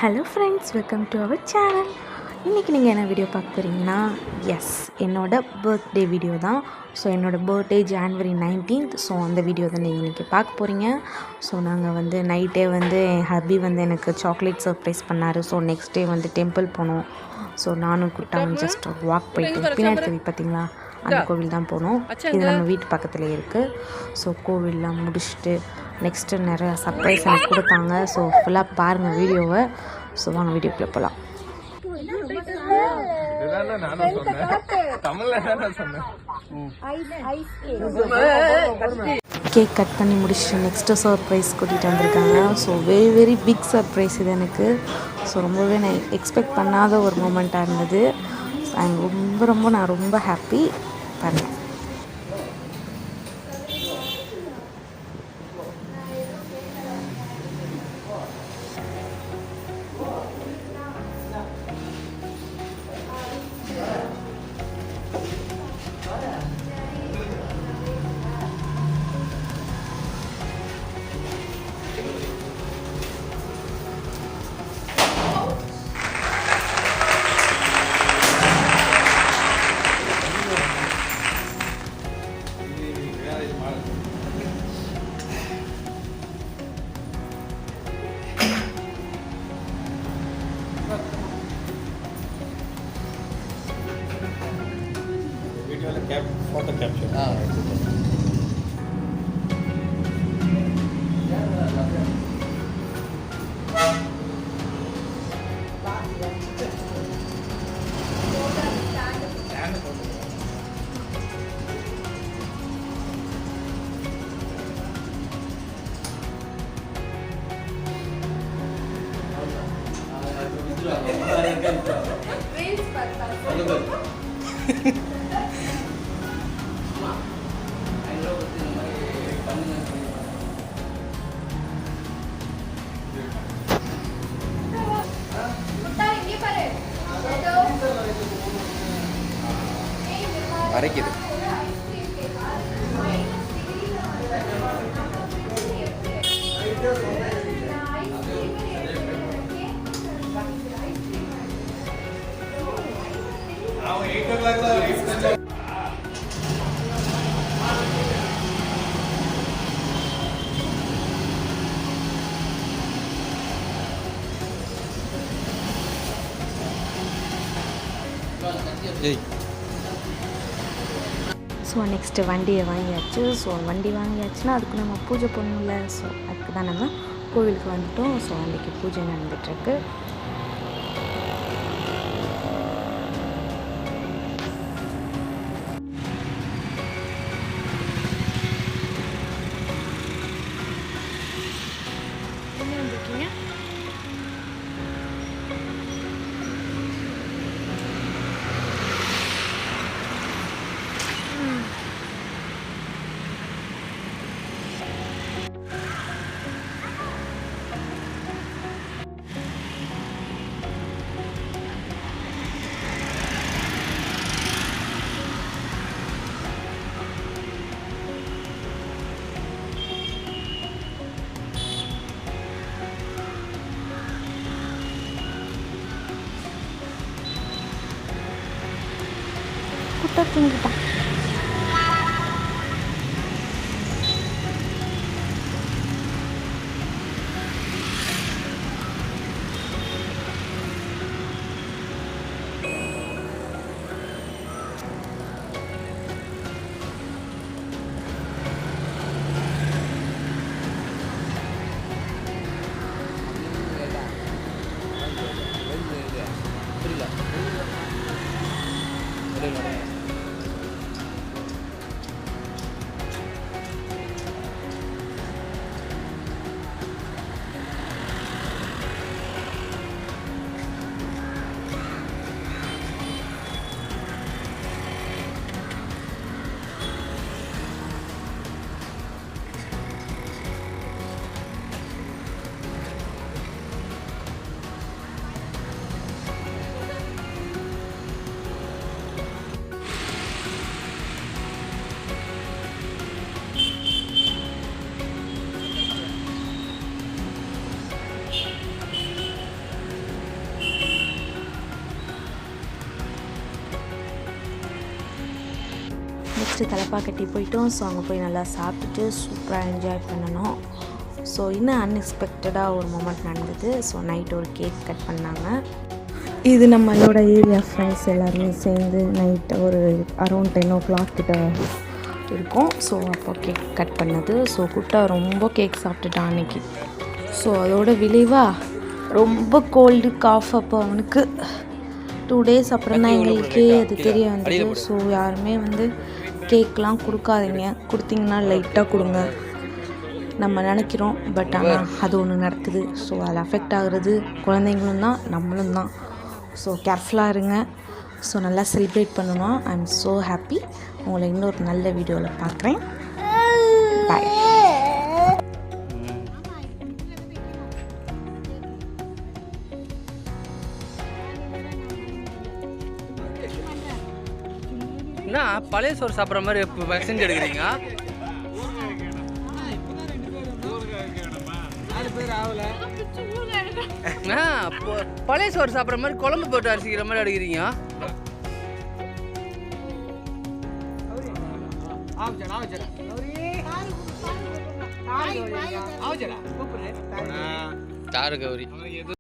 Hello friends, welcome to our channel. இன்றைக்கி நீங்கள் என்ன வீடியோ பார்க்க போகிறீங்கன்னா, எஸ், என்னோடய பர்த்டே வீடியோ தான். ஸோ என்னோடய பர்த்டே January 19th. ஸோ அந்த வீடியோ தான் நீங்கள் இன்றைக்கி பார்க்க போகிறீங்க. ஸோ நாங்கள் நைட்டே என் ஹப்பி எனக்கு சாக்லேட் சர்ப்ரைஸ் பண்ணார். ஸோ நெக்ஸ்ட் டே டெம்பிள் போனோம். ஸோ நானும் குட்டாவும் ஜஸ்ட் வாக் போயிட்டு பின்னாடி தெரியும் பார்த்தீங்களா, அந்த கோவில் தான் போனோம். இது நம்ம வீட்டு பக்கத்தில் இருக்குது. ஸோ கோவிலெலாம் முடிச்சுட்டு நெக்ஸ்ட்டு நிறையா சர்ப்ரைஸ் எனக்கு கொடுத்தாங்க. ஸோ ஃபுல்லாக பாருங்கள் வீடியோவை. ஸோ வாங்க வீடியோக்குள்ளே போகலாம். கேக் கட் பண்ணி முடிச்சுட்டு நெக்ஸ்ட்டு சர்ப்ரைஸ் கூட்டிகிட்டு வந்திருக்காங்க. ஸோ வெரி பிக் சர்ப்ரைஸ் இது எனக்கு. ஸோ ரொம்பவே நான் எக்ஸ்பெக்ட் பண்ணாத ஒரு மூமெண்ட்டாக இருந்தது. நான் ரொம்ப ஹாப்பி. பாருங்கள். Photo capture. அரைக்குது. ஸோ நெக்ஸ்ட்டு வண்டியை வாங்கியாச்சு. ஸோ வண்டி வாங்கியாச்சுன்னா அதுக்கு நம்ம பூஜை பண்ணணும்ல. ஸோ அதுக்கு தான் நம்ம கோவிலுக்கு வந்துட்டோம். ஸோ வண்டிக்கு பூஜை நடந்துகிட்ருக்கு. குட்டை தூங்கிட்டான். நெக்ஸ்ட்டு தலப்பாக்கட்டி போயிட்டோம். ஸோ அங்கே போய் நல்லா சாப்பிட்டுட்டு சூப்பராக என்ஜாய் பண்ணணும். ஸோ இன்னும் அன்எக்ஸ்பெக்டடாக ஒரு மொமெண்ட் நடந்தது. ஸோ நைட் ஒரு கேக் கட் பண்ணாங்க. இது நம்மளோட ஏரியா ஃப்ரெண்ட்ஸ் எல்லாருமே சேர்ந்து நைட் ஒரு அரௌண்ட் 10 o'clock கிட்ட இருக்கும். ஸோ அப்போ கேக் கட் பண்ணது. ஸோ குட்டா ரொம்ப கேக் சாப்பிட்டுட்டான் அன்றைக்கி. ஸோ அதோட விளைவாக ரொம்ப கோல்டு காஃப். அப்போ அவனுக்கு 2 days அப்புறம் தான் எங்களுக்கே அது தெரிய வந்தது. ஸோ யாருமே வந்து கேக்லாம் கொடுக்காதீங்க, கொடுத்தீங்கன்னா லைட்டாக கொடுங்க. நம்ம நினைக்கிறோம், பட் ஆனால் அது ஒன்று நடக்குது. ஸோ அது அஃபெக்ட் ஆகுறது குழந்தைங்களும் தான், நம்மளும் தான். ஸோ கேர்ஃபுல்லாக இருங்க. ஸோ நல்லா செலிப்ரேட் பண்ணணும். I am so happy. உங்களை இன்னொரு நல்ல வீடியோவில் பார்க்குறேன். பாய். என்ன பழைய சோறு சாப்பிட்ற மாதிரி இப்போ செஞ்சு எடுக்கிறீங்க? பழைய சோறு சாப்பிட்ற மாதிரி குழம்பு போட்டு அரிசிக்கிற மாதிரி எடுக்கிறீங்க. தாரு கௌரி